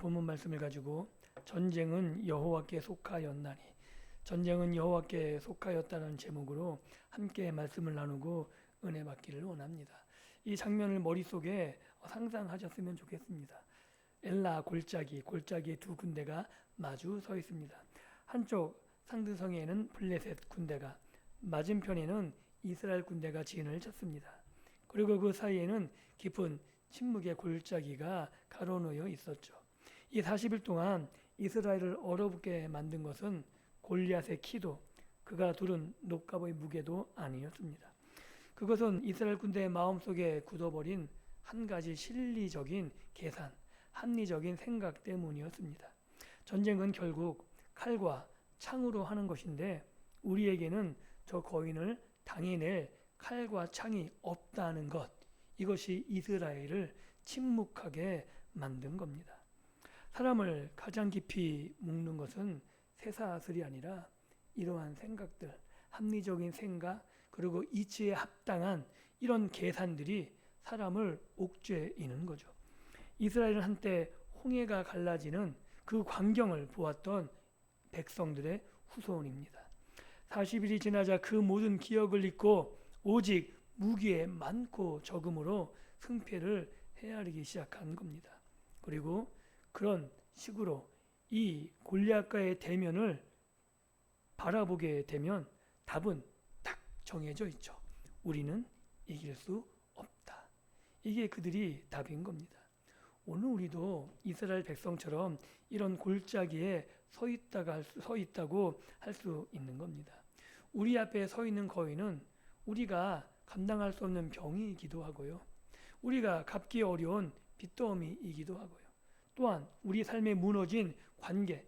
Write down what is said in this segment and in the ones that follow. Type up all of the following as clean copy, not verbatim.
본문 말씀을 가지고 전쟁은 여호와께 속하였나니, 전쟁은 여호와께 속하였다는 제목으로 함께 말씀을 나누고 은혜 받기를 원합니다. 이 장면을 머릿속에 상상하셨으면 좋겠습니다. 엘라 골짜기의 두 군대가 마주 서 있습니다. 한쪽 상드성에는 블레셋 군대가, 맞은편에는 이스라엘 군대가 진을 쳤습니다. 그리고 그 사이에는 깊은 침묵의 골짜기가 가로놓여 있었죠. 이 40일 동안 이스라엘을 얼어붙게 만든 것은 골리앗의 키도, 그가 두른 녹갑의 무게도 아니었습니다. 그것은 이스라엘 군대의 마음속에 굳어버린 한 가지 실리적인 계산, 합리적인 생각 때문이었습니다. 전쟁은 결국 칼과 창으로 하는 것인데 우리에게는 저 거인을 당해낼 칼과 창이 없다는 것, 이것이 이스라엘을 침묵하게 만든 겁니다. 사람을 가장 깊이 묶는 것은 쇠사슬이 아니라 이러한 생각들, 합리적인 생각, 그리고 이치에 합당한 이런 계산들이 사람을 옥죄이는 거죠. 이스라엘은 한때 홍해가 갈라지는 그 광경을 보았던 백성들의 후손입니다. 40일이 지나자 그 모든 기억을 잊고 오직 무기의 많고 적음으로 승패를 헤아리기 시작한 겁니다. 그리고 그런 식으로 이 골리앗과의 대면을 바라보게 되면 답은 딱 정해져 있죠. 우리는 이길 수 없다. 이게 그들이 답인 겁니다. 오늘 우리도 이스라엘 백성처럼 이런 골짜기에 서 있다고 할 수 있는 겁니다. 우리 앞에 서 있는 거인은 우리가 감당할 수 없는 병이기도 하고요. 우리가 갚기 어려운 빚더미이기도 하고요. 또한 우리 삶에 무너진 관계,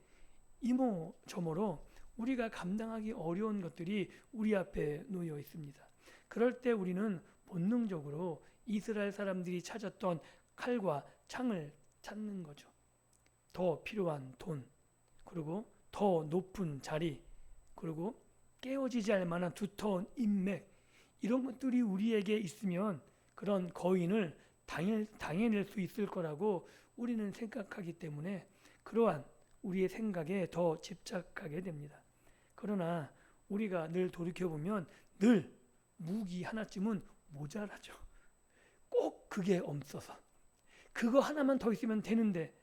이모저모로 우리가 감당하기 어려운 것들이 우리 앞에 놓여 있습니다. 그럴 때 우리는 본능적으로 이스라엘 사람들이 찾았던 칼과 창을 찾는 거죠. 더 필요한 돈, 그리고 더 높은 자리, 그리고 깨어지지 않을 만한 두터운 인맥, 이런 것들이 우리에게 있으면 그런 거인을 당해낼 수 있을 거라고 우리는 생각하기 때문에 그러한 우리의 생각에 더 집착하게 됩니다. 그러나 우리가 늘 돌이켜보면 늘 무기 하나쯤은 모자라죠. 꼭 그게 없어서 그거 하나만 더 있으면 되는데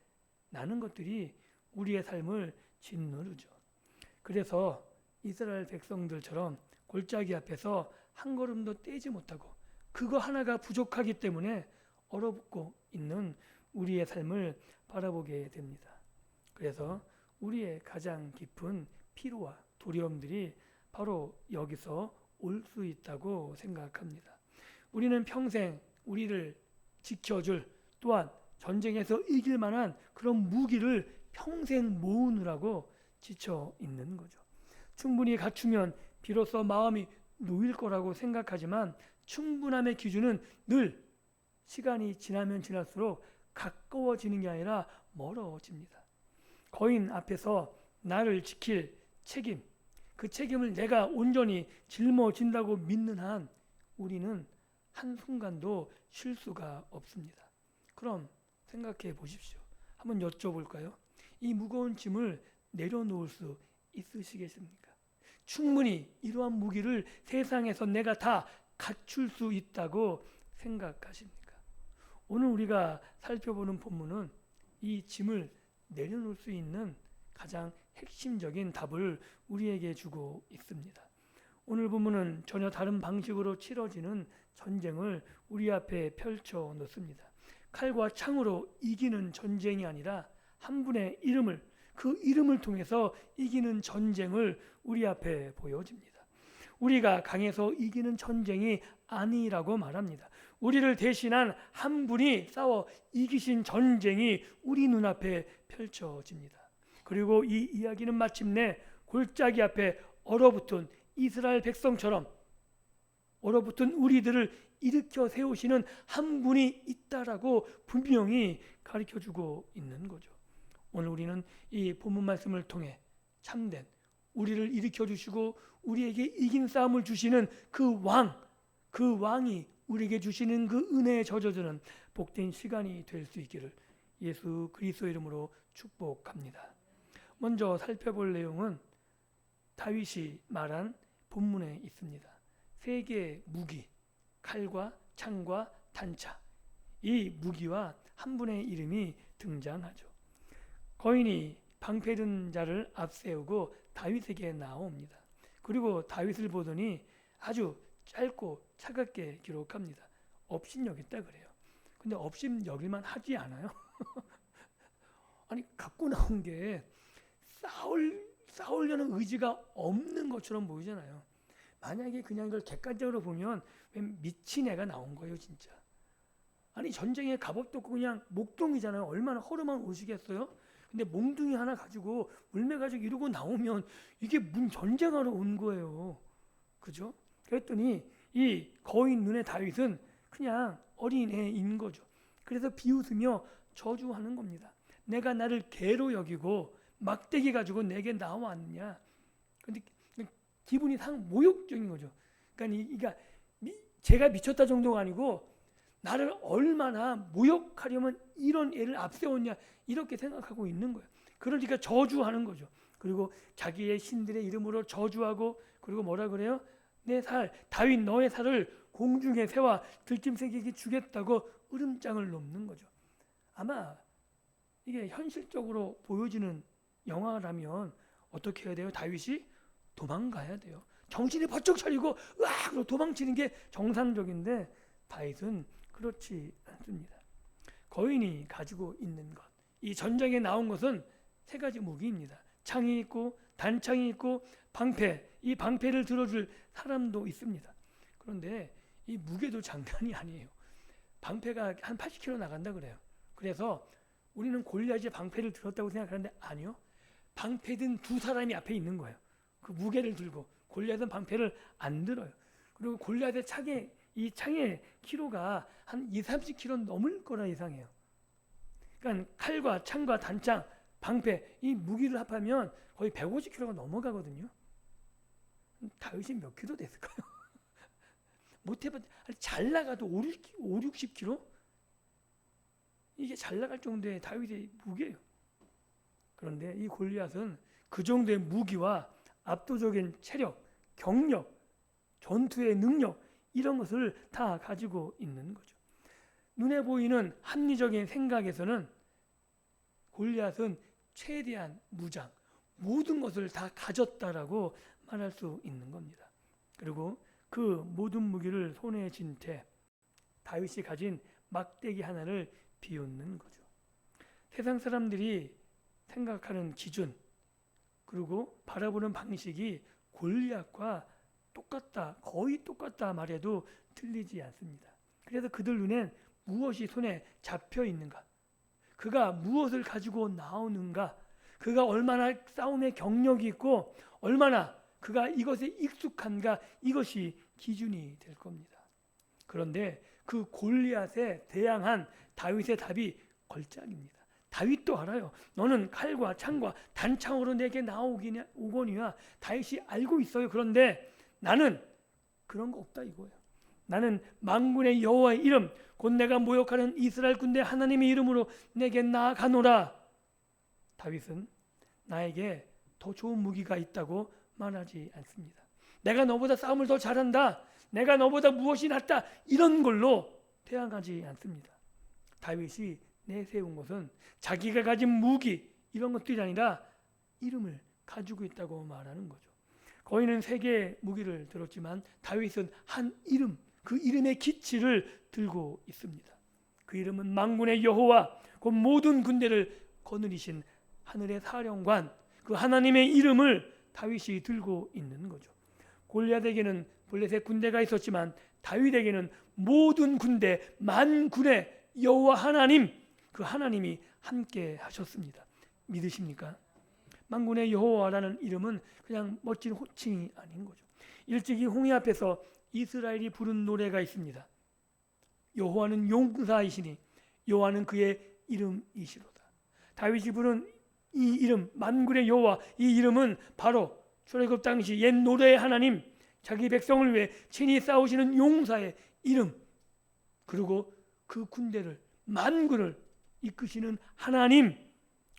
라는 것들이 우리의 삶을 짓누르죠. 그래서 이스라엘 백성들처럼 골짜기 앞에서 한 걸음도 떼지 못하고 그거 하나가 부족하기 때문에 얼어붙고 있는 우리의 삶을 바라보게 됩니다. 그래서 우리의 가장 깊은 피로와 두려움들이 바로 여기서 올 수 있다고 생각합니다. 우리는 평생 우리를 지켜줄, 또한 전쟁에서 이길 만한 그런 무기를 평생 모으느라고 지쳐 있는 거죠. 충분히 갖추면 비로소 마음이 놓일 거라고 생각하지만 충분함의 기준은 늘 시간이 지나면 지날수록 가까워지는 게 아니라 멀어집니다. 거인 앞에서 나를 지킬 책임, 그 책임을 내가 온전히 짊어진다고 믿는 한 우리는 한순간도 쉴 수가 없습니다. 그럼 생각해 보십시오. 한번 여쭤볼까요? 이 무거운 짐을 내려놓을 수 있으시겠습니까? 충분히 이러한 무기를 세상에서 내가 다 갖출 수 있다고 생각하십니까? 오늘 우리가 살펴보는 본문은 이 짐을 내려놓을 수 있는 가장 핵심적인 답을 우리에게 주고 있습니다. 오늘 본문은 전혀 다른 방식으로 치러지는 전쟁을 우리 앞에 펼쳐 놓습니다. 칼과 창으로 이기는 전쟁이 아니라 한 분의 이름을, 그 이름을 통해서 이기는 전쟁을 우리 앞에 보여줍니다. 우리가 강해서 이기는 전쟁이 아니라고 말합니다. 우리를 대신한 한 분이 싸워 이기신 전쟁이 우리 눈앞에 펼쳐집니다. 그리고 이 이야기는 마침내 골짜기 앞에 얼어붙은 이스라엘 백성처럼 얼어붙은 우리들을 일으켜 세우시는 한 분이 있다라고 분명히 가르쳐주고 있는 거죠. 오늘 우리는 이 본문 말씀을 통해 참된 우리를 일으켜 주시고 우리에게 이긴 싸움을 주시는 그 왕이 우리에게 주시는 그 은혜에 젖어드는 복된 시간이 될 수 있기를 예수 그리스도 이름으로 축복합니다. 먼저 살펴볼 내용은 다윗이 말한 본문에 있습니다. 세 개의 무기, 칼과 창과 단차, 이 무기와 한 분의 이름이 등장하죠. 거인이 방패 든 자를 앞세우고 다윗에게 나옵니다. 그리고 다윗을 보더니 아주 짧고 차갑게 기록합니다. 업신여겼다 그래요. 근데 업신여길만 하지 않아요? 아니 갖고 나온 게 싸우려는 의지가 없는 것처럼 보이잖아요. 만약에 그냥 이걸 객관적으로 보면 미친 애가 나온 거예요, 진짜. 아니 전쟁에 갑옷도 없고 그냥 목동이잖아요. 얼마나 허름한 옷이겠어요? 근데 몽둥이 하나 가지고 물매 가지고 이러고 나오면 이게 문 전쟁하러 온 거예요. 그죠? 그랬더니 이 거인 눈의 다윗은 그냥 어린애인 거죠. 그래서 비웃으며 저주하는 겁니다. 내가 나를 개로 여기고 막대기 가지고 내게 나왔느냐. 근데 기분이 상 모욕적인 거죠. 그러니까 제가 미쳤다 정도가 아니고 나를 얼마나 모욕하려면 이런 애를 앞세웠냐 이렇게 생각하고 있는 거예요. 그러니까 저주하는 거죠. 그리고 자기의 신들의 이름으로 저주하고 그리고 뭐라 그래요? 내 살, 다윗 너의 살을 공중의 새와 들짐승에게 주겠다고 으름장을 놓는 거죠. 아마 이게 현실적으로 보여지는 영화라면 어떻게 해야 돼요? 다윗이 도망가야 돼요. 정신이 번쩍 차리고 으악! 도망치는 게 정상적인데 다윗은 그렇지 않습니다. 거인이 가지고 있는 것, 이 전쟁에 나온 것은 세 가지 무기입니다. 창이 있고 단창이 있고 방패, 이 방패를 들어줄 사람도 있습니다. 그런데 이 무게도 장난이 아니에요. 방패가 한 80kg 나간다 그래요. 그래서 우리는 골리앗이 방패를 들었다고 생각하는데 아니요. 방패 든 두 사람이 앞에 있는 거예요. 그 무게를 들고 골리앗은 방패를 안 들어요. 그리고 골리앗의 이 창의 키로가 한 20-30kg 넘을 거라 예상해요. 그러니까 칼과 창과 단창, 방패 이 무기를 합하면 거의 150kg가 넘어가거든요. 다윗이 몇 킬로 됐을까요? 못해봤자 잘 나가도 50-60kg? 이게 잘 나갈 정도의 다윗의 무게예요. 그런데 이 골리앗은 그 정도의 무기와 압도적인 체력, 경력, 전투의 능력 이런 것을 다 가지고 있는 거죠. 눈에 보이는 합리적인 생각에서는 골리앗은 최대한 무장, 모든 것을 다 가졌다라고 말할 수 있는 겁니다. 그리고 그 모든 무기를 손에 쥔 채 다윗이 가진 막대기 하나를 비웃는 거죠. 세상 사람들이 생각하는 기준 그리고 바라보는 방식이 골리앗과 똑같다, 거의 똑같다 말해도 틀리지 않습니다. 그래서 그들 눈엔 무엇이 손에 잡혀 있는가, 그가 무엇을 가지고 나오는가, 그가 얼마나 싸움의 경력이 있고 얼마나 그가 이것에 익숙한가, 이것이 기준이 될 겁니다. 그런데 그 골리앗에 대항한 다윗의 답이 걸작입니다. 다윗도 알아요. 너는 칼과 창과 단창으로 내게 오거니와 다윗이 알고 있어요. 그런데 나는 그런 거 없다 이거예요. 나는 만군의 여호와의 이름 곧 내가 모욕하는 이스라엘 군대 하나님의 이름으로 내게 나아가노라. 다윗은 나에게 더 좋은 무기가 있다고 말하지 않습니다. 내가 너보다 싸움을 더 잘한다, 내가 너보다 무엇이 낫다, 이런 걸로 대항하지 않습니다. 다윗이 내세운 것은 자기가 가진 무기 이런 것들이 아니라 이름을 가지고 있다고 말하는 거죠. 거인은 세 개의 무기를 들었지만 다윗은 한 이름, 그 이름의 기치를 들고 있습니다. 그 이름은 만군의 여호와 그 모든 군대를 거느리신 하늘의 사령관, 그 하나님의 이름을 다윗이 들고 있는 거죠. 골리앗에게는 블레셋 군대가 있었지만 다윗에게는 모든 군대 만군의 여호와 하나님, 그 하나님이 함께 하셨습니다. 믿으십니까? 만군의 여호와라는 이름은 그냥 멋진 호칭이 아닌 거죠. 일찍이 홍해 앞에서 이스라엘이 부른 노래가 있습니다. 여호와는 용사이시니 여호와는 그의 이름이시로다. 다윗이 부른 이 이름 만군의 여호와, 이 이름은 바로 출애굽 당시 옛 노래의 하나님, 자기 백성을 위해 친히 싸우시는 용사의 이름, 그리고 그 군대를 만군을 이끄시는 하나님,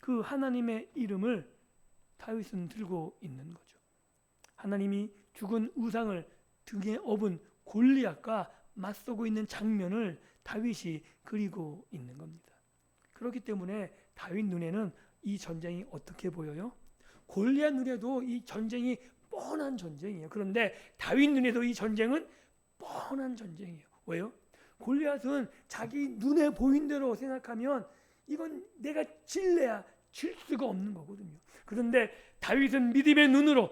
그 하나님의 이름을 다윗은 들고 있는 거죠. 하나님이 죽은 우상을 등에 업은 골리앗과 맞서고 있는 장면을 다윗이 그리고 있는 겁니다. 그렇기 때문에 다윗 눈에는 이 전쟁이 어떻게 보여요? 골리앗 눈에도 이 전쟁이 뻔한 전쟁이에요. 그런데 다윗 눈에도 이 전쟁은 뻔한 전쟁이에요. 왜요? 골리앗은 자기 눈에 보인 대로 생각하면 이건 내가 질래야 질 수가 없는 거거든요. 그런데 다윗은 믿음의 눈으로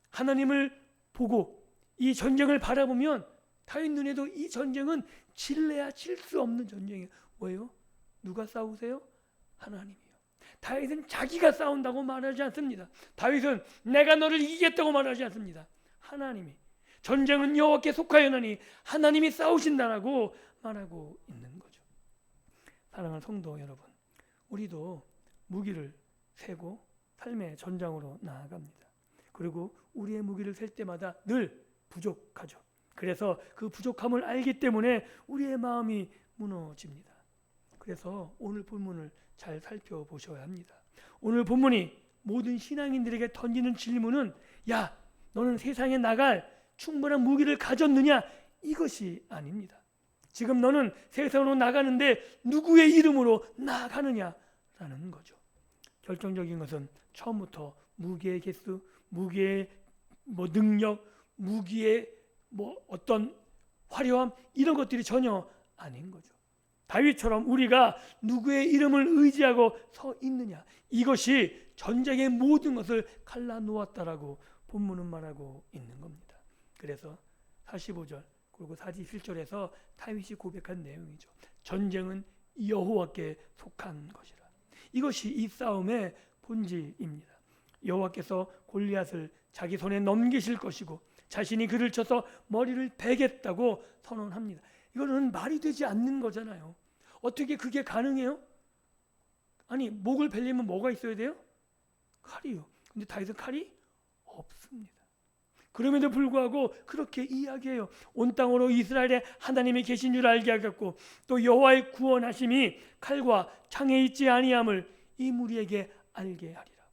하나님을 보고 이 전쟁을 바라보면 다윗 눈에도 이 전쟁은 질래야 질 수 없는 전쟁이에요. 왜요? 누가 싸우세요? 하나님이요. 다윗은 자기가 싸운다고 말하지 않습니다. 다윗은 내가 너를 이기겠다고 말하지 않습니다. 하나님이, 전쟁은 여호와께 속하였나니 하나님이 싸우신다라고 말하고 있는 거죠. 사랑하는 성도 여러분, 우리도 무기를 세고 삶의 전장으로 나아갑니다. 그리고 우리의 무기를 셀 때마다 늘 부족하죠. 그래서 그 부족함을 알기 때문에 우리의 마음이 무너집니다. 그래서 오늘 본문을 잘 살펴보셔야 합니다. 오늘 본문이 모든 신앙인들에게 던지는 질문은, 야, 너는 세상에 나갈 충분한 무기를 가졌느냐? 이것이 아닙니다. 지금 너는 세상으로 나가는데 누구의 이름으로 나아가느냐라는 거죠. 결정적인 것은 처음부터 무기의 개수, 무기의 능력, 무기의 어떤 화려함, 이런 것들이 전혀 아닌 거죠. 다윗처럼 우리가 누구의 이름을 의지하고 서 있느냐, 이것이 전쟁의 모든 것을 갈라놓았다라고 본문은 말하고 있는 겁니다. 그래서 45절 그리고 47절에서 다윗이 고백한 내용이죠. 전쟁은 여호와께 속한 것이라. 이것이 이 싸움의 본질입니다. 여호와께서 골리앗을 자기 손에 넘기실 것이고 자신이 그를 쳐서 머리를 베겠다고 선언합니다. 이거는 말이 되지 않는 거잖아요. 어떻게 그게 가능해요? 아니, 목을 베려면 뭐가 있어야 돼요? 칼이요. 근데 다윗은 칼이 없습니다. 그럼에도 불구하고 그렇게 이야기해요. 온 땅으로 이스라엘에 하나님이 계신 줄 알게 하겠고 또 여호와의 구원하심이 칼과 창에 있지 아니함을 이 무리에게 알게 하리라.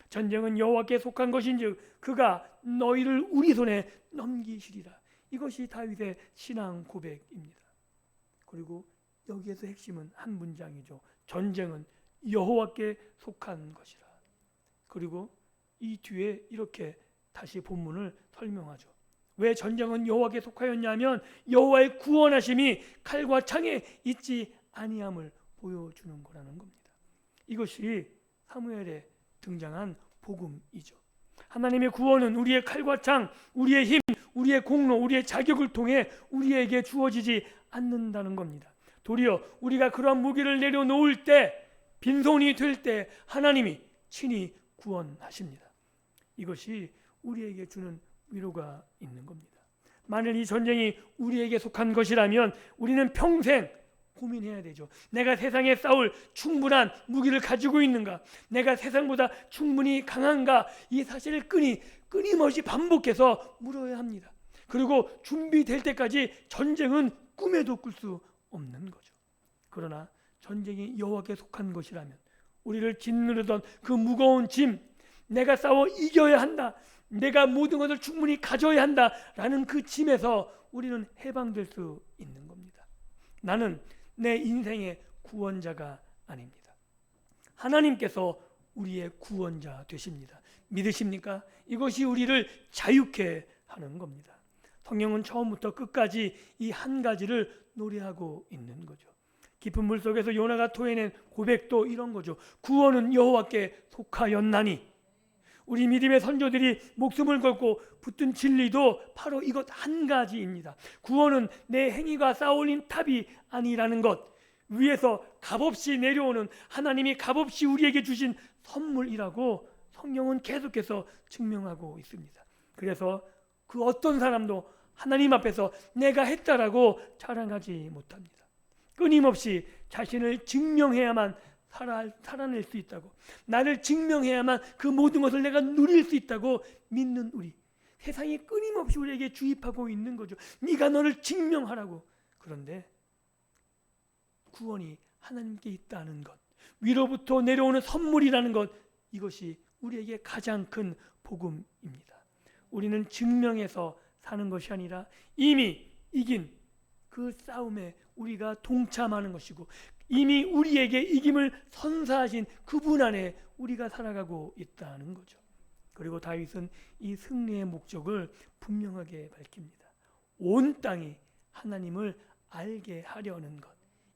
전쟁은 여호와께 속한 것인즉 그가 너희를 우리 손에 넘기시리라. 이것이 다윗의 신앙 고백입니다. 그리고 여기에서 핵심은 한 문장이죠. 전쟁은 여호와께 속한 것이라. 그리고 이 뒤에 이렇게 다시 본문을 설명하죠. 왜 전쟁은 여호와께 속하였냐면 여호와의 구원하심이 칼과 창에 있지 아니함을 보여주는 거라는 겁니다. 이것이 사무엘에 등장한 복음이죠. 하나님의 구원은 우리의 칼과 창, 우리의 힘, 우리의 공로, 우리의 자격을 통해 우리에게 주어지지 않는다는 겁니다. 도리어 우리가 그러한 무기를 내려놓을 때, 빈손이 될 때 하나님이 친히 구원하십니다. 이것이 우리에게 주는 위로가 있는 겁니다. 만일 이 전쟁이 우리에게 속한 것이라면 우리는 평생 고민해야 되죠. 내가 세상에 싸울 충분한 무기를 가지고 있는가? 내가 세상보다 충분히 강한가? 이 사실을 끊임없이 반복해서 물어야 합니다. 그리고 준비될 때까지 전쟁은 꿈에도 꿀 수 없는 거죠. 그러나 전쟁이 여호와께 속한 것이라면 우리를 짓누르던 그 무거운 짐, 내가 싸워 이겨야 한다, 내가 모든 것을 충분히 가져야 한다라는 그 짐에서 우리는 해방될 수 있는 겁니다. 나는 내 인생의 구원자가 아닙니다. 하나님께서 우리의 구원자 되십니다. 믿으십니까? 이것이 우리를 자유케 하는 겁니다. 성경은 처음부터 끝까지 이 한 가지를 노래하고 있는 거죠. 깊은 물 속에서 요나가 토해낸 고백도 이런 거죠. 구원은 여호와께 속하였나니. 우리 믿음의 선조들이 목숨을 걸고 붙든 진리도 바로 이것 한 가지입니다. 구원은 내 행위가 쌓아올린 탑이 아니라는 것, 위에서 값없이 내려오는 하나님이 값없이 우리에게 주신 선물이라고 성경은 계속해서 증명하고 있습니다. 그래서 그 어떤 사람도 하나님 앞에서 내가 했다라고 자랑하지 못합니다. 끊임없이 자신을 증명해야만 살아낼 수 있다고, 나를 증명해야만 그 모든 것을 내가 누릴 수 있다고 믿는 우리, 세상이 끊임없이 우리에게 주입하고 있는 거죠. 네가 너를 증명하라고. 그런데 구원이 하나님께 있다는 것, 위로부터 내려오는 선물이라는 것, 이것이 우리에게 가장 큰 복음입니다. 우리는 증명해서 사는 것이 아니라 이미 이긴 그 싸움에 우리가 동참하는 것이고, 이미 우리에게 이김을 선사하신 그분 안에 우리가 살아가고 있다는 거죠. 그리고 다윗은 이 승리의 목적을 분명하게 밝힙니다. 온 땅이 하나님을 알게 하려는 것,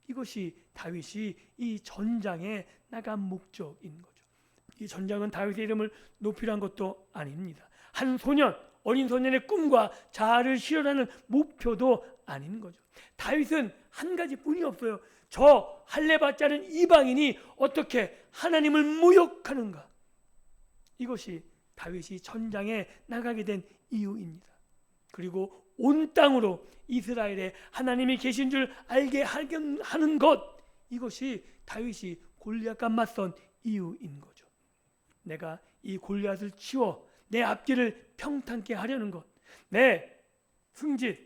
이것이 다윗이 이 전장에 나간 목적인 거죠. 이 전장은 다윗의 이름을 높이란 것도 아닙니다. 한 소년, 어린 소년의 꿈과 자아를 실현하는 목표도 아닌 거죠. 다윗은 한 가지뿐이 없어요. 저 할례받지 않은 이방인이 어떻게 하나님을 모욕하는가, 이것이 다윗이 전장에 나가게 된 이유입니다. 그리고 온 땅으로 이스라엘에 하나님이 계신 줄 알게 하는 것, 이것이 다윗이 골리앗과 맞선 이유인 거죠. 내가 이 골리앗을 치워 내 앞길을 평탄케 하려는 것, 내 승진,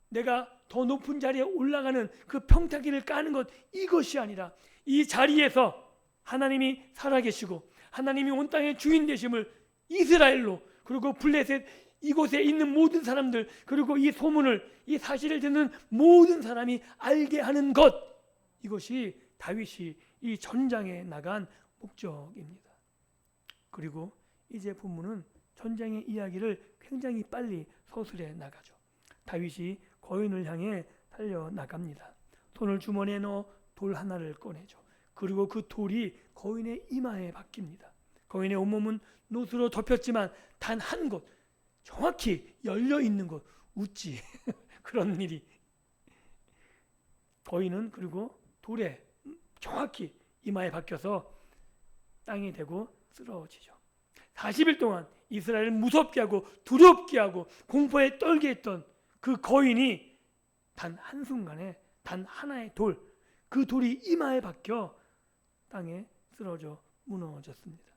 내가 더 높은 자리에 올라가는 그 평타기를 까는 것, 이것이 아니라 이 자리에서 하나님이 살아계시고 하나님이 온 땅의 주인 되심을 이스라엘로, 그리고 블레셋 이곳에 있는 모든 사람들, 그리고 이 소문을, 이 사실을 듣는 모든 사람이 알게 하는 것, 이것이 다윗이 이 전장에 나간 목적입니다. 그리고 이제 본문은 전쟁의 이야기를 굉장히 빨리 서술해 나가죠. 다윗이 거인을 향해 달려나갑니다. 손을 주머니에 넣어 돌 하나를 꺼내죠. 그리고 그 돌이 거인의 이마에 박힙니다. 거인의 온몸은 노수로 덮였지만 단 한 곳, 정확히 열려있는 곳, 웃지 그런 일이. 거인은 그리고 돌에 정확히 이마에 박혀서 땅이 되고 쓰러지죠. 40일 동안 이스라엘을 무섭게 하고 두렵게 하고 공포에 떨게 했던 그 거인이 단 한순간에 단 하나의 돌, 그 돌이 이마에 박혀 땅에 쓰러져 무너졌습니다.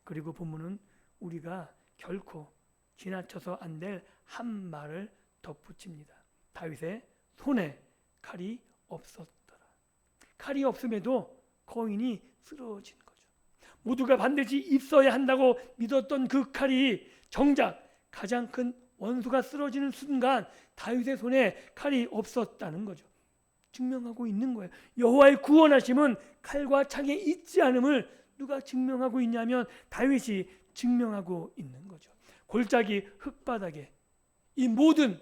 그리고 본문은 우리가 결코 지나쳐서 안 될 한 말을 덧붙입니다. 다윗의 손에 칼이 없었더라. 칼이 없음에도 거인이 쓰러진 거죠. 모두가 반드시 있어야 한다고 믿었던 그 칼이 정작 가장 큰 원수가 쓰러지는 순간 다윗의 손에 칼이 없었다는 거죠. 증명하고 있는 거예요. 여호와의 구원하심은 칼과 창에 있지 않음을 누가 증명하고 있냐면 다윗이 증명하고 있는 거죠. 골짜기 흙바닥에 이 모든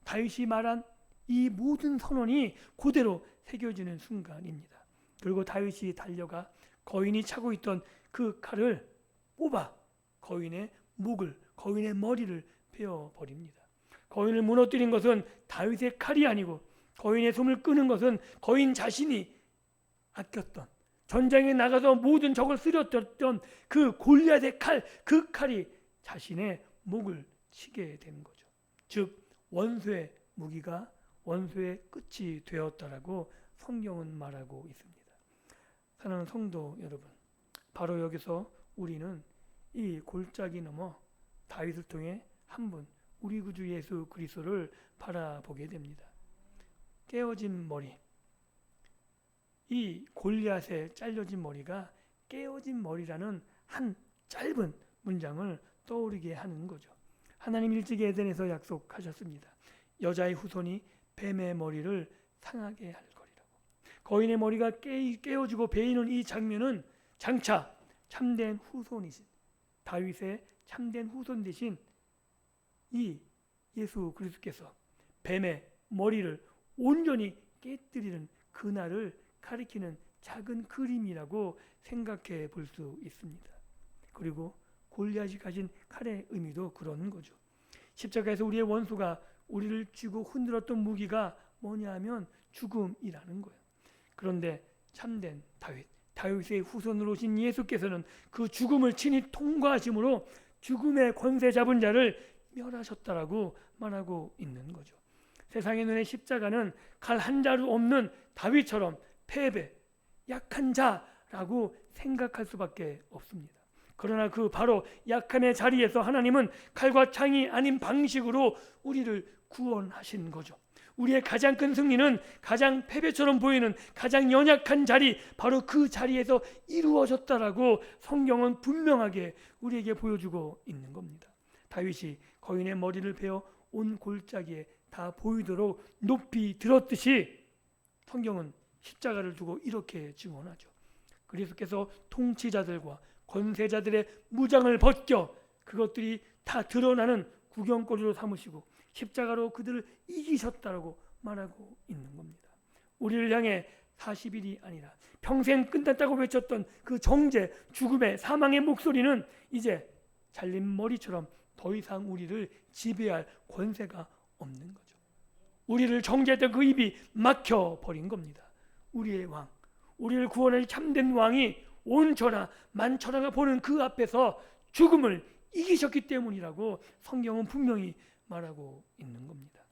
다윗이 말한 이 모든 선언이 그대로 새겨지는 순간입니다. 그리고 다윗이 달려가 거인이 차고 있던 그 칼을 뽑아 거인의 목을, 거인의 머리를 베어버립니다. 거인을 무너뜨린 것은 다윗의 칼이 아니고 거인의 숨을 끄는 것은 거인 자신이 아꼈던, 전장에 나가서 모든 적을 쓰러뜨렸던 그 골리앗의 칼, 그 칼이 자신의 목을 치게 된 거죠. 즉 원수의 무기가 원수의 끝이 되었다라고 성경은 말하고 있습니다. 사랑하는 성도 여러분, 바로 여기서 우리는 이 골짜기 넘어 다윗을 통해 한 분, 우리 구주 예수 그리스도를 바라보게 됩니다. 깨어진 머리, 이 골리앗의 잘려진 머리가 깨어진 머리라는 한 짧은 문장을 떠오르게 하는 거죠. 하나님 일찍 에덴에서 약속하셨습니다. 여자의 후손이 뱀의 머리를 상하게 할 거리라고. 거인의 머리가 깨어지고 베이는 이 장면은 장차 참된 후손이신 다윗의 참된 후손 되신 이 예수 그리스도께서 뱀의 머리를 온전히 깨뜨리는 그날을 가리키는 작은 그림이라고 생각해 볼 수 있습니다. 그리고 골리앗이 가진 칼의 의미도 그런 거죠. 십자가에서 우리의 원수가 우리를 쥐고 흔들었던 무기가 뭐냐 하면 죽음이라는 거예요. 그런데 참된 다윗의 후손으로 오신 예수께서는 그 죽음을 친히 통과하심으로 죽음의 권세 잡은 자를 멸하셨다라고 말하고 있는 거죠. 세상의 눈에 십자가는 칼 한 자루 없는 다윗처럼 패배, 약한 자라고 생각할 수밖에 없습니다. 그러나 그 바로 약함의 자리에서 하나님은 칼과 창이 아닌 방식으로 우리를 구원하신 거죠. 우리의 가장 큰 승리는 가장 패배처럼 보이는 가장 연약한 자리, 바로 그 자리에서 이루어졌다라고 성경은 분명하게 우리에게 보여주고 있는 겁니다. 다윗이 거인의 머리를 베어 온 골짜기에 다 보이도록 높이 들었듯이 성경은 십자가를 두고 이렇게 증언하죠. 그리스도께서 통치자들과 권세자들의 무장을 벗겨 그것들이 다 드러나는 구경거리로 삼으시고 십자가로 그들을 이기셨다고 말하고 있는 겁니다. 우리를 향해 40일이 아니라 평생 끝났다고 외쳤던 그 정죄, 죽음의, 사망의 목소리는 이제 잘린 머리처럼 더 이상 우리를 지배할 권세가 없는 거죠. 우리를 정죄했던 그 입이 막혀버린 겁니다. 우리의 왕, 우리를 구원할 참된 왕이 온 천하 만천하가 보는 그 앞에서 죽음을 이기셨기 때문이라고 성경은 분명히 말하고 있는 겁니다.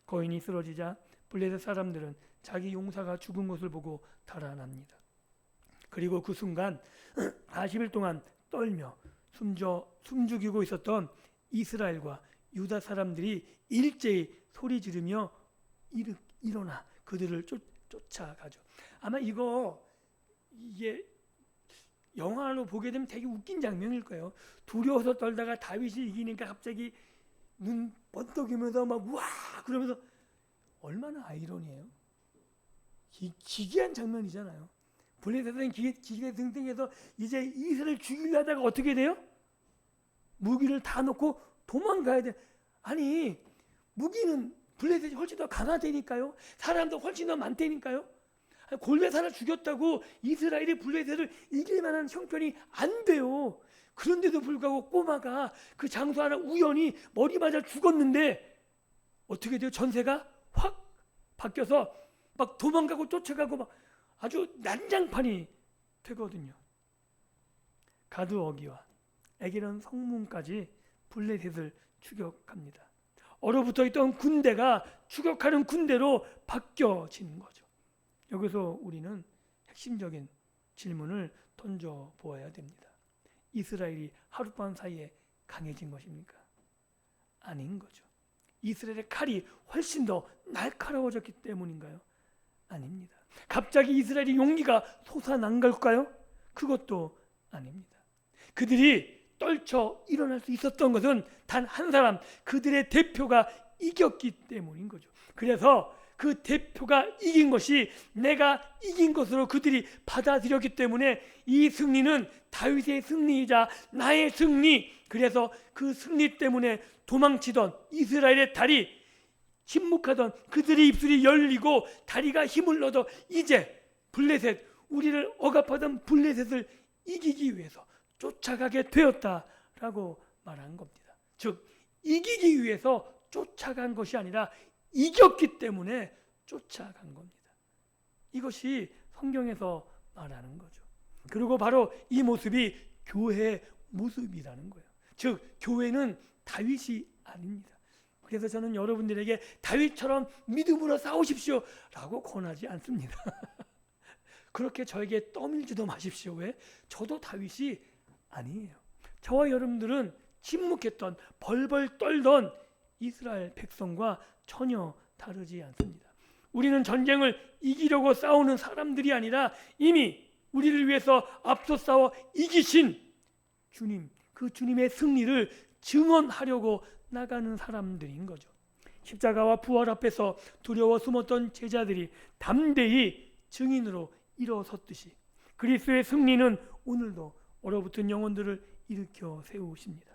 거인이 쓰러지자 블레셋 사람들은 자기 용사가 죽은 것을 보고 달아납니다. 그리고 그 순간 40일 동안 떨며 숨죽이고 있었던 이스라엘과 유다 사람들이 일제히 소리 지르며 일어나 그들을 쫓아가죠. 아마 이게 영화로 보게 되면 되게 웃긴 장면일 거예요. 두려워서 떨다가 다윗이 이기니까 갑자기 눈 번쩍이면서 막 우와 그러면서, 얼마나 아이러니해요. 기괴한 장면이잖아요. 블레셋은 기계등등해서 이제 이스라엘 죽이려 하다가 어떻게 돼요? 무기를 다 놓고 도망가야 돼. 아니, 무기는 블레셋이 훨씬 더 강하다니까요. 사람도 훨씬 더 많다니까요. 골리앗 하나 죽였다고 이스라엘이 블레셋을 이길 만한 형편이 안 돼요. 그런데도 불구하고 꼬마가 그 장수 하나 우연히 머리 맞아 죽었는데 어떻게 돼요? 전세가 확 바뀌어서 막 도망가고 쫓아가고 막 아주 난장판이 되거든요. 가드 어기와 에게론 성문까지 블레셋을 추격합니다. 얼어붙어 있던 군대가 추격하는 군대로 바뀌어진 거죠. 여기서 우리는 핵심적인 질문을 던져 보아야 됩니다. 이스라엘이 하룻밤 사이에 강해진 것입니까? 아닌 거죠. 이스라엘의 칼이 훨씬 더 날카로워졌기 때문인가요? 아닙니다. 갑자기 이스라엘의 용기가 솟아난 걸까요? 그것도 아닙니다. 그들이 떨쳐 일어날 수 있었던 것은 단 한 사람, 그들의 대표가 이겼기 때문인 거죠. 그래서 그 대표가 이긴 것이 내가 이긴 것으로 그들이 받아들였기 때문에 이 승리는 다윗의 승리이자 나의 승리. 그래서 그 승리 때문에 도망치던 이스라엘의 다리, 침묵하던 그들의 입술이 열리고 다리가 힘을 얻어 이제 블레셋, 우리를 억압하던 블레셋을 이기기 위해서 쫓아가게 되었다라고 말한 겁니다. 즉 이기기 위해서 쫓아간 것이 아니라 이겼기 때문에 쫓아간 겁니다. 이것이 성경에서 말하는 거죠. 그리고 바로 이 모습이 교회의 모습이라는 거예요. 즉 교회는 다윗이 아닙니다. 그래서 저는 여러분들에게 다윗처럼 믿음으로 싸우십시오 라고 권하지 않습니다. 그렇게 저에게 떠밀지도 마십시오. 왜? 저도 다윗이 아니에요. 저와 여러분들은 침묵했던, 벌벌 떨던 이스라엘 백성과 전혀 다르지 않습니다. 우리는 전쟁을 이기려고 싸우는 사람들이 아니라 이미 우리를 위해서 앞서 싸워 이기신 주님, 그 주님의 승리를 증언하려고 나가는 사람들인 거죠. 십자가와 부활 앞에서 두려워 숨었던 제자들이 담대히 증인으로 일어섰듯이 그리스도의 승리는 오늘도 얼어붙은 영혼들을 일으켜 세우십니다.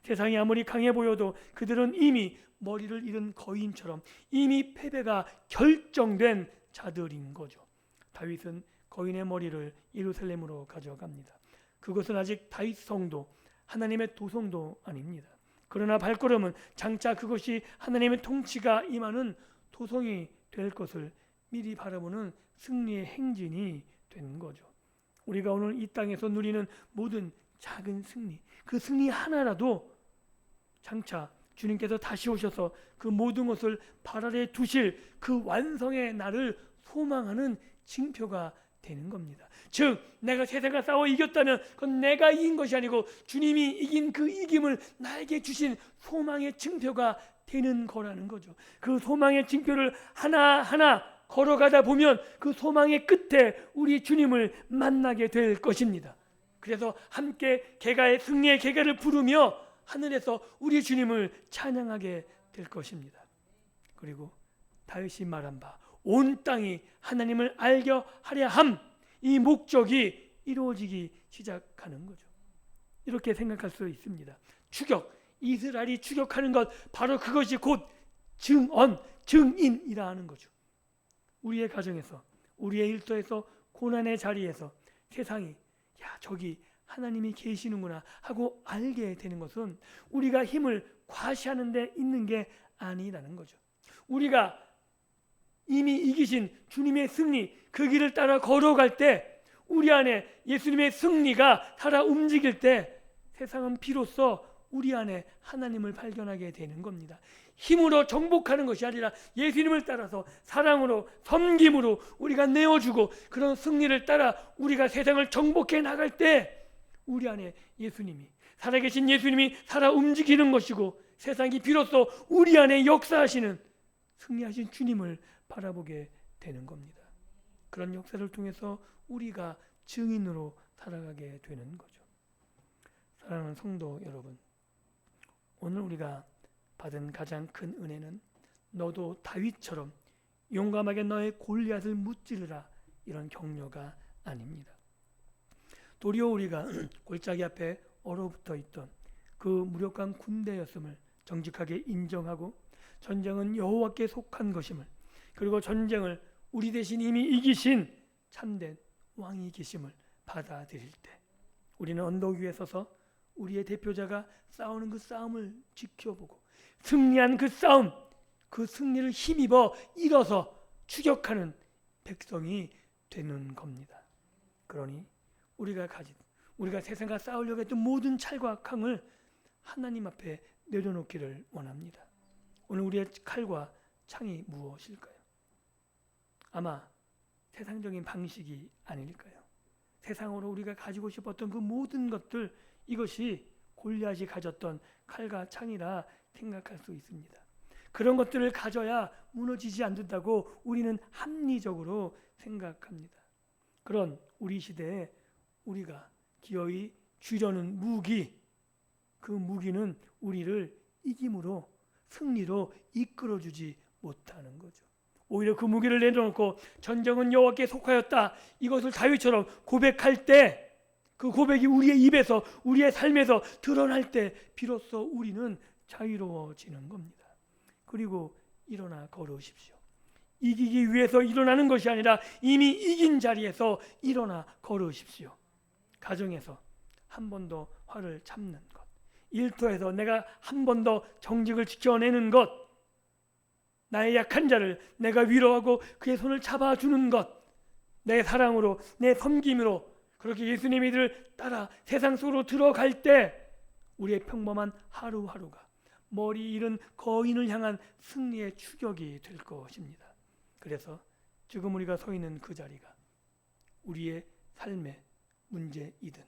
세상이 아무리 강해 보여도 그들은 이미 머리를 잃은 거인처럼 이미 패배가 결정된 자들인 거죠. 다윗은 거인의 머리를 예루살렘으로 가져갑니다. 그것은 아직 다윗 성도, 하나님의 도성도 아닙니다. 그러나 발걸음은 장차 그것이 하나님의 통치가 임하는 도성이 될 것을 미리 바라보는 승리의 행진이 된 거죠. 우리가 오늘 이 땅에서 누리는 모든 작은 승리, 그 승리 하나라도 장차 주님께서 다시 오셔서 그 모든 것을 발 아래 두실 그 완성의 날을 소망하는 징표가 되는 겁니다. 즉 내가 세상과 싸워 이겼다면 그건 내가 이긴 것이 아니고 주님이 이긴 그 이김을 나에게 주신 소망의 징표가 되는 거라는 거죠. 그 소망의 징표를 하나하나 걸어가다 보면 그 소망의 끝에 우리 주님을 만나게 될 것입니다. 그래서 함께 승리의 개가를 부르며 하늘에서 우리 주님을 찬양하게 될 것입니다. 그리고 다윗이 말한 바 온 땅이 하나님을 알게 하려 함, 이 목적이 이루어지기 시작하는 거죠. 이렇게 생각할 수 있습니다. 추격, 이스라엘이 추격하는 것, 바로 그것이 곧 증인이라 하는 거죠. 우리의 가정에서, 우리의 일터에서, 고난의 자리에서 세상이 저기 하나님이 계시는구나 하고 알게 되는 것은 우리가 힘을 과시하는 데 있는 게 아니라는 거죠. 우리가 이미 이기신 주님의 승리, 그 길을 따라 걸어갈 때, 우리 안에 예수님의 승리가 살아 움직일 때 세상은 비로소 우리 안에 하나님을 발견하게 되는 겁니다. 힘으로 정복하는 것이 아니라 예수님을 따라서 사랑으로, 섬김으로 우리가 내어주고 그런 승리를 따라 우리가 세상을 정복해 나갈 때 우리 안에 예수님이, 살아계신 예수님이 살아 움직이는 것이고 세상이 비로소 우리 안에 역사하시는 승리하신 주님을 바라보게 되는 겁니다. 그런 역사를 통해서 우리가 증인으로 살아가게 되는 거죠. 사랑하는 성도 여러분, 오늘 우리가 받은 가장 큰 은혜는 너도 다윗처럼 용감하게 너의 골리앗을 무찌르라, 이런 격려가 아닙니다. 도리어 우리가 골짜기 앞에 얼어붙어 있던 그 무력한 군대였음을 정직하게 인정하고 전쟁은 여호와께 속한 것임을, 그리고 전쟁을 우리 대신 이미 이기신 참된 왕이 계심을 받아들일 때 우리는 언덕 위에 서서 우리의 대표자가 싸우는 그 싸움을 지켜보고 승리한 그 싸움, 그 승리를 힘입어 일어서 추격하는 백성이 되는 겁니다. 그러니 우리가 세상과 싸우려고 했던 모든 칼과 강을 하나님 앞에 내려놓기를 원합니다. 오늘 우리의 칼과 창이 무엇일까요? 아마 세상적인 방식이 아닐까요? 세상으로 우리가 가지고 싶었던 그 모든 것들, 이것이 골리앗이 가졌던 칼과 창이라 생각할 수 있습니다. 그런 것들을 가져야 무너지지 않는다고 우리는 합리적으로 생각합니다. 그런 우리 시대에 우리가 기어이 쥐려는 무기, 그 무기는 우리를 이김으로, 승리로 이끌어주지 못하는 거죠. 오히려 그 무기를 내려놓고 전쟁은 여호와께 속하였다, 이것을 다윗처럼 고백할 때, 그 고백이 우리의 입에서, 우리의 삶에서 드러날 때 비로소 우리는 자유로워지는 겁니다. 그리고 일어나 걸으십시오. 이기기 위해서 일어나는 것이 아니라 이미 이긴 자리에서 일어나 걸으십시오. 가정에서 한 번 더 화를 참는 것, 일터에서 내가 한 번 더 정직을 지켜내는 것, 나의 약한 자를 내가 위로하고 그의 손을 잡아주는 것, 내 사랑으로, 내 섬김으로, 그렇게 예수님의 일을 따라 세상 속으로 들어갈 때 우리의 평범한 하루하루가 머리 잃은 거인을 향한 승리의 추격이 될 것입니다. 그래서 지금 우리가 서 있는 그 자리가 우리의 삶의 문제이든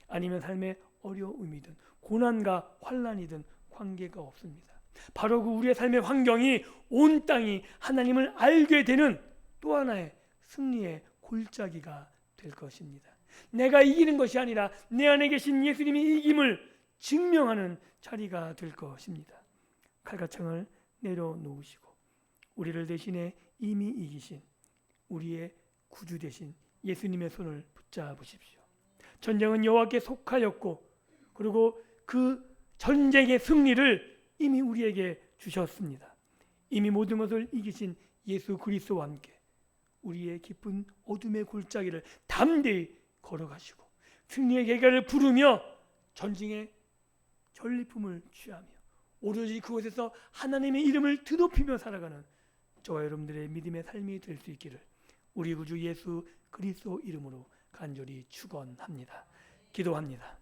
아니면 삶의 어려움이든 고난과 환난이든 관계가 없습니다. 바로 그 우리의 삶의 환경이 온 땅이 하나님을 알게 되는 또 하나의 승리의 골짜기가 될 것입니다. 내가 이기는 것이 아니라 내 안에 계신 예수님이 이김을 증명하는 자리가 될 것입니다. 칼과 창을 내려놓으시고 우리를 대신에 이미 이기신 우리의 구주 되신 예수님의 손을 붙잡으십시오. 전쟁은 여호와께 속하였고, 그리고 그 전쟁의 승리를 이미 우리에게 주셨습니다. 이미 모든 것을 이기신 예수 그리스도와 함께 우리의 깊은 어둠의 골짜기를 담대히 걸어가시고 승리의 계가를 부르며 전쟁의 전리품을 취하며 오로지 그곳에서 하나님의 이름을 드높이며 살아가는 저와 여러분들의 믿음의 삶이 될 수 있기를 우리 구주 예수 그리스도 이름으로 간절히 축원합니다. 기도합니다.